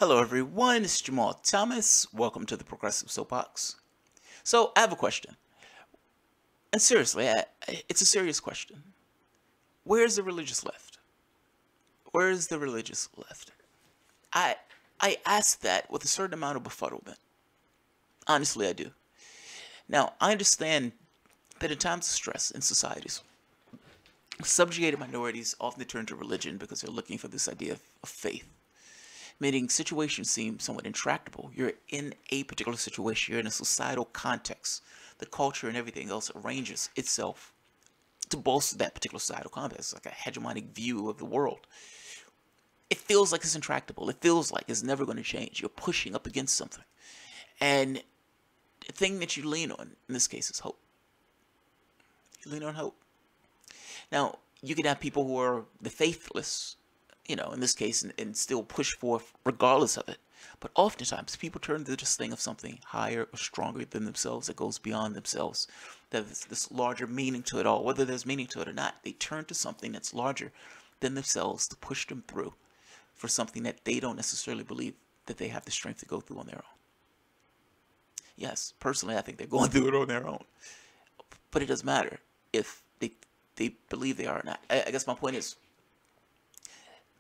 Hello everyone, it's Jamal Thomas. Welcome to the Progressive Soapbox. So, I have a question. And seriously, it's a serious question. Where's the religious left? Where is the religious left? I I ask that with a certain amount of befuddlement. Honestly, I do. Now, I understand that in times of stress in societies, subjugated minorities often turn to religion because they're looking for this idea of faith. Meaning situations seem somewhat intractable. You're in a particular situation, you're in a societal context. The culture and everything else arranges itself to bolster that particular societal context, like a hegemonic view of the world. It feels like it's intractable. It feels like it's never going to change. You're pushing up against something. And the thing that you lean on, in this case, is hope. You lean on hope. Now, you can have people who are the faithless, in this case, and still push forth regardless of it. But oftentimes, people turn to this thing of something higher or stronger than themselves that goes beyond themselves. There's this larger meaning to it all. Whether there's meaning to it or not, they turn to something that's larger than themselves to push them through for something that they don't necessarily believe that they have the strength to go through on their own. Yes, personally, I think they're going through it on their own. But it doesn't matter if they believe they are or not. I guess my point is,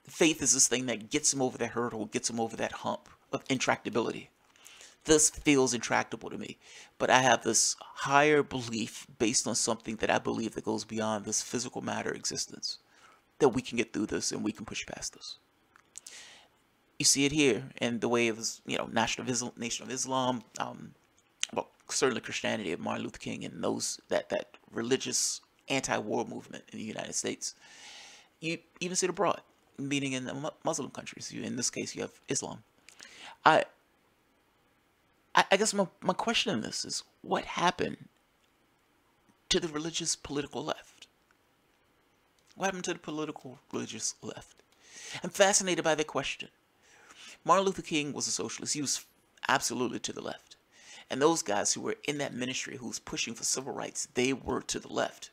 faith is this thing that gets them over that hurdle, gets them over that hump of intractability. This feels intractable to me, but I have this higher belief based on something that I believe that goes beyond this physical matter existence, that we can get through this and we can push past this. You see it here in the way of, Nation of Islam, well, certainly Christianity of Martin Luther King and those that religious anti-war movement in the United States. You even see it abroad, meaning in the Muslim countries. In this case, you have Islam. I I guess my question in this is, what happened to the religious political left? What happened to the political religious left? I'm fascinated by the question. Martin Luther King was a socialist. He was absolutely to the left. And those guys who were in that ministry who was pushing for civil rights, they were to the left.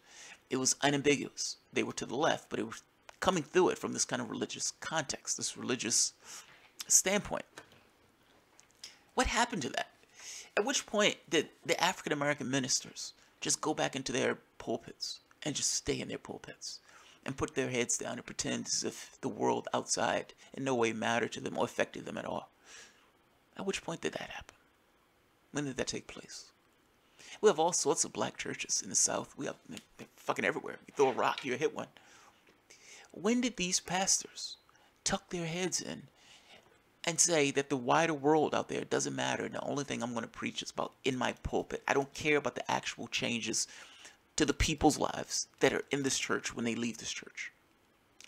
It was unambiguous. They were to the left, but it was coming through it from this kind of religious context, this religious standpoint. What happened to that? At which point did the African American ministers just go back into their pulpits and just stay in their pulpits and put their heads down and pretend as if the world outside in no way mattered to them or affected them at all? At which point did that happen? When did that take place? We have all sorts of black churches in the South. They're fucking everywhere. You throw a rock, you hit one. When did these pastors tuck their heads in and say that the wider world out there doesn't matter, and the only thing I'm going to preach is about in my pulpit? I don't care about the actual changes to the people's lives that are in this church when they leave this church.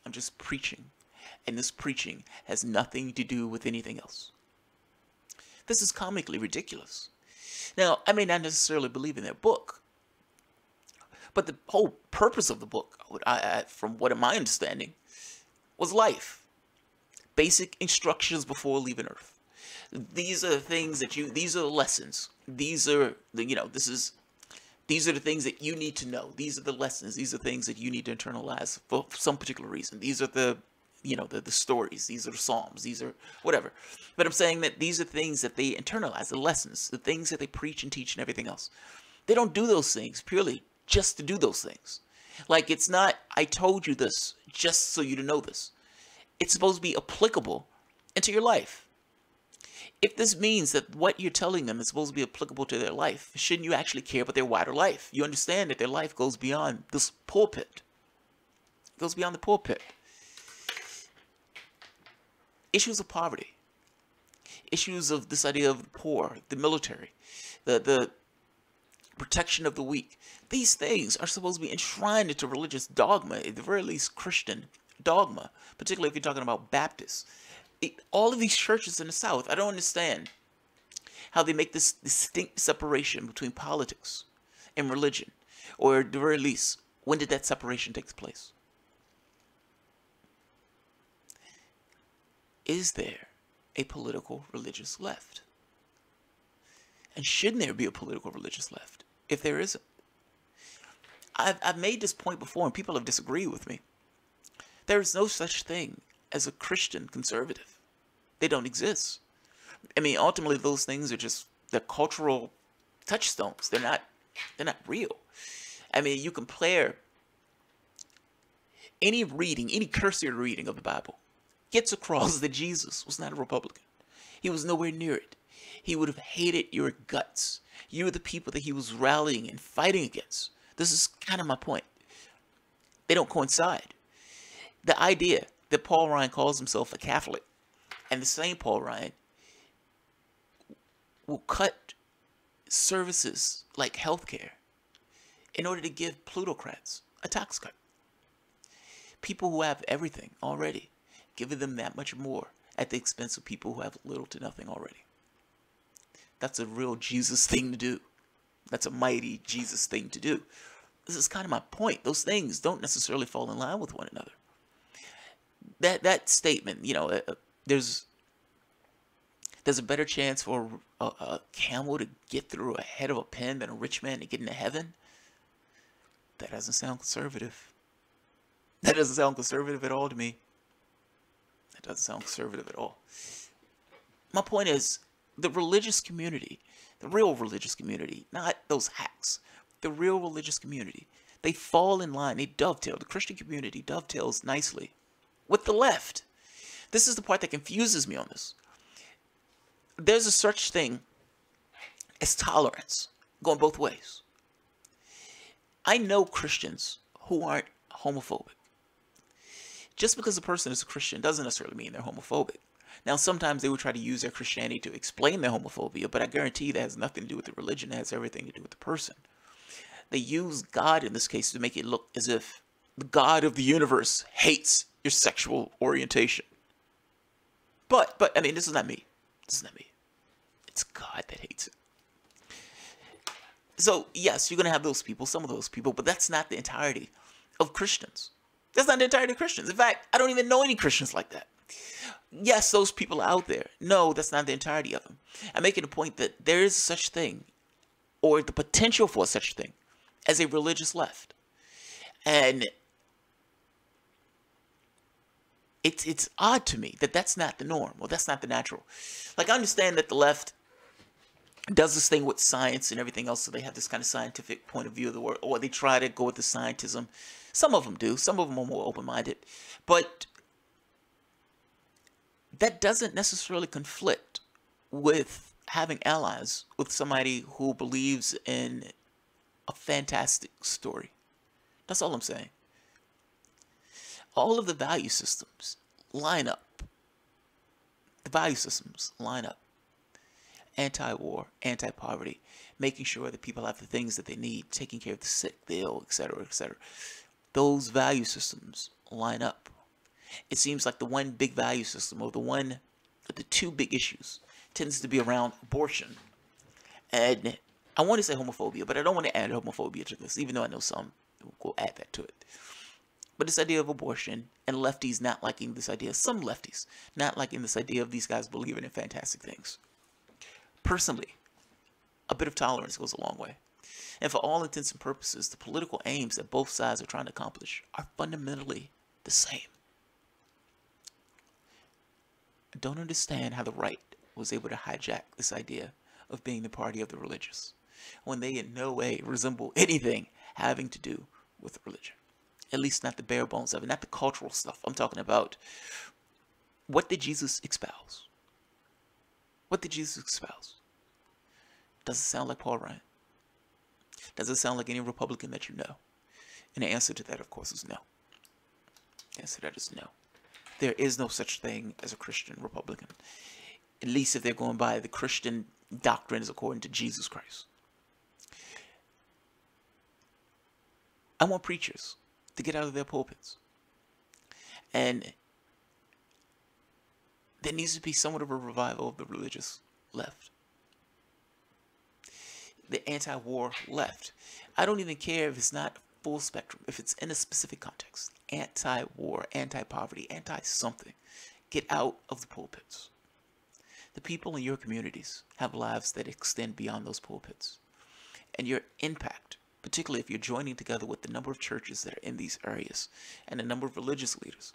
I'm just preaching, and this preaching has nothing to do with anything else. This is comically ridiculous. Now, I may not necessarily believe in their book, but the whole purpose of the book, from what my understanding, was life. Basic instructions before leaving Earth. These are the things these are the lessons. These are these are the things that you need to know. These are the lessons. These are things that you need to internalize for some particular reason. These are the stories. These are the psalms. These are whatever. But I'm saying that these are things that they internalize, the lessons, the things that they preach and teach and everything else. They don't do those things purely just to do those things. Like, it's not, I told you this just so you to know this. It's supposed to be applicable into your life. If this means that what you're telling them is supposed to be applicable to their life, shouldn't you actually care about their wider life? You understand that their life goes beyond this pulpit. It goes beyond the pulpit. Issues of poverty. Issues of this idea of the poor, the military, the protection of the weak. These things are supposed to be enshrined into religious dogma, at the very least Christian dogma, particularly if you're talking about Baptists. All of these churches in the South, I don't understand how they make this distinct separation between politics and religion, or at the very least, when did that separation take place? Is there a political religious left? And shouldn't there be a political religious left if there isn't? I've made this point before and people have disagreed with me. There is no such thing as a Christian conservative. They don't exist. I mean, ultimately, those things are just they're cultural touchstones. They're not real. I mean, you compare any reading, any cursory reading of the Bible, gets across that Jesus was not a Republican. He was nowhere near it. He would have hated your guts. You were the people that he was rallying and fighting against. This is kind of my point. They don't coincide. The idea that Paul Ryan calls himself a Catholic, and the same Paul Ryan will cut services like healthcare in order to give plutocrats a tax cut. People who have everything already, giving them that much more at the expense of people who have little to nothing already. That's a real Jesus thing to do. That's a mighty Jesus thing to do. This is kind of my point. Those things don't necessarily fall in line with one another. That statement, there's a better chance for a camel to get through a head of a pin than a rich man to get into heaven. That doesn't sound conservative. That doesn't sound conservative at all to me. That doesn't sound conservative at all. My point is, the religious community, the real religious community, not those hacks, the real religious community, they fall in line, they dovetail. The Christian community dovetails nicely with the left. This is the part that confuses me on this. There's a such thing as tolerance going both ways. I know Christians who aren't homophobic. Just because a person is a Christian doesn't necessarily mean they're homophobic. Now, sometimes they would try to use their Christianity to explain their homophobia, but I guarantee that has nothing to do with the religion. It has everything to do with the person. They use God in this case to make it look as if the God of the universe hates your sexual orientation. But I mean, this is not me. This is not me. It's God that hates it. So, yes, you're going to have those people, some of those people, but that's not the entirety of Christians. That's not the entirety of Christians. In fact, I don't even know any Christians like that. Yes, those people are out there. No, that's not the entirety of them. I'm making a point that there is such thing, or the potential for such thing, as a religious left. And it's odd to me that that's not the norm, or that's not the natural. Like, I understand that the left does this thing with science and everything else, so they have this kind of scientific point of view of the world, or they try to go with the scientism. Some of them do. Some of them are more open-minded. But that doesn't necessarily conflict with having allies with somebody who believes in a fantastic story. That's all I'm saying. All of the value systems line up. The value systems line up. Anti-war, anti-poverty, making sure that people have the things that they need, taking care of the sick, the ill, etc., etc. Those value systems line up. It seems like the one big value system, or the two big issues, tends to be around abortion. And I want to say homophobia, but I don't want to add homophobia to this, even though I know some will add that to it. But this idea of abortion, and lefties not liking this idea, some lefties not liking this idea of these guys believing in fantastic things. Personally, a bit of tolerance goes a long way. And for all intents and purposes, the political aims that both sides are trying to accomplish are fundamentally the same. I don't understand how the right was able to hijack this idea of being the party of the religious, when they in no way resemble anything having to do with religion. At least not the bare bones of it, not the cultural stuff. I'm talking about, what did Jesus espouse? What did Jesus espouse? Does it sound like Paul Ryan? Does it sound like any Republican that you know? And the answer to that, of course, is no. The answer to that is no. There is no such thing as a Christian Republican. At least if they're going by the Christian doctrines according to Jesus Christ. I want preachers to get out of their pulpits. And there needs to be somewhat of a revival of the religious left. The anti-war left. I don't even care if it's not full spectrum, if it's in a specific context. Anti-war, anti-poverty, anti-something. Get out of the pulpits. The people in your communities have lives that extend beyond those pulpits. And your impact, particularly if you're joining together with the number of churches that are in these areas and the number of religious leaders,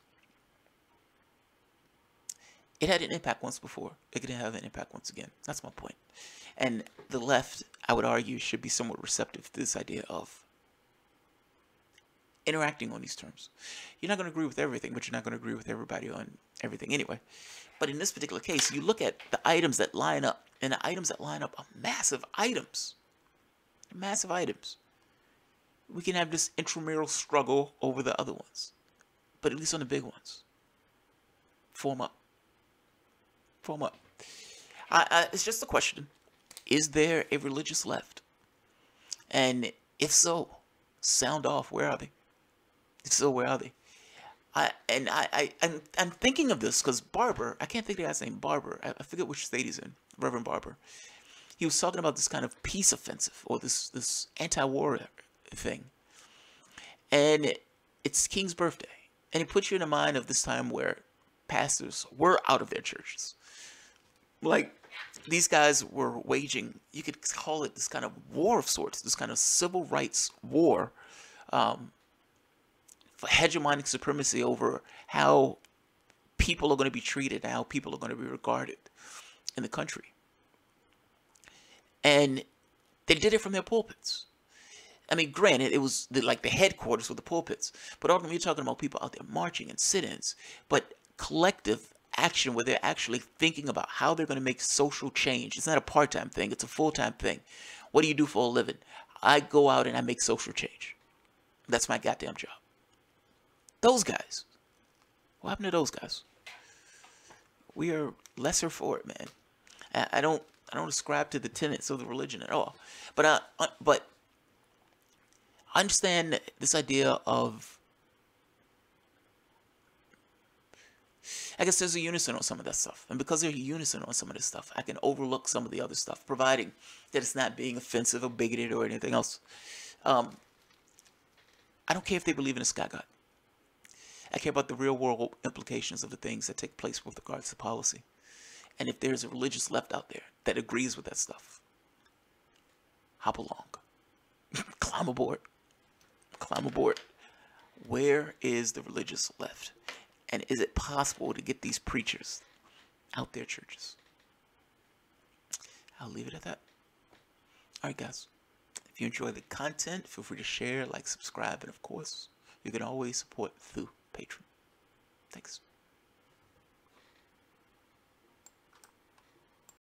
It had an impact once before. It can have an impact once again. That's my point. And the left, I would argue, should be somewhat receptive to this idea of interacting on these terms. You're not going to agree with everything, but you're not going to agree with everybody on everything anyway. But in this particular case, you look at the items that line up, and the items that line up are massive items. Massive items. We can have this intramural struggle over the other ones, but at least on the big ones, form up. Form up. It's just a question. Is there a religious left? And if so, sound off. Where are they? If so, where are they? I'm thinking of this because Barber, I can't think of the guy's name, Barber. I forget which state he's in, Reverend Barber. He was talking about this kind of peace offensive or this anti-war thing. And it's King's birthday. And it puts you in the mind of this time where pastors were out of their churches. Like, these guys were waging, you could call it this kind of war of sorts, this kind of civil rights war for hegemonic supremacy over how people are going to be treated and how people are going to be regarded in the country. And they did it from their pulpits. I mean, granted, it was like the headquarters of the pulpits, but ultimately you're talking about people out there marching and sit-ins, but collective action where they're actually thinking about how they're going to make social change. It's not a part-time thing, it's a full-time thing. What do you do for a living? I go out and I make social change. That's my goddamn job. Those guys. What happened to those guys? We are lesser for it, man. I don't ascribe to the tenets of the religion at all. But I understand this idea of, I guess there's a unison on some of that stuff. And because there's a unison on some of this stuff, I can overlook some of the other stuff, providing that it's not being offensive or bigoted or anything else. I don't care if they believe in a sky god. I care about the real world implications of the things that take place with regards to policy. And if there's a religious left out there that agrees with that stuff, hop along. Climb aboard. Climb aboard. Where is the religious left? And is it possible to get these preachers out their churches? I'll leave it at that. Alright guys, if you enjoy the content, feel free to share, like, subscribe, and of course, you can always support through Patreon. Thanks.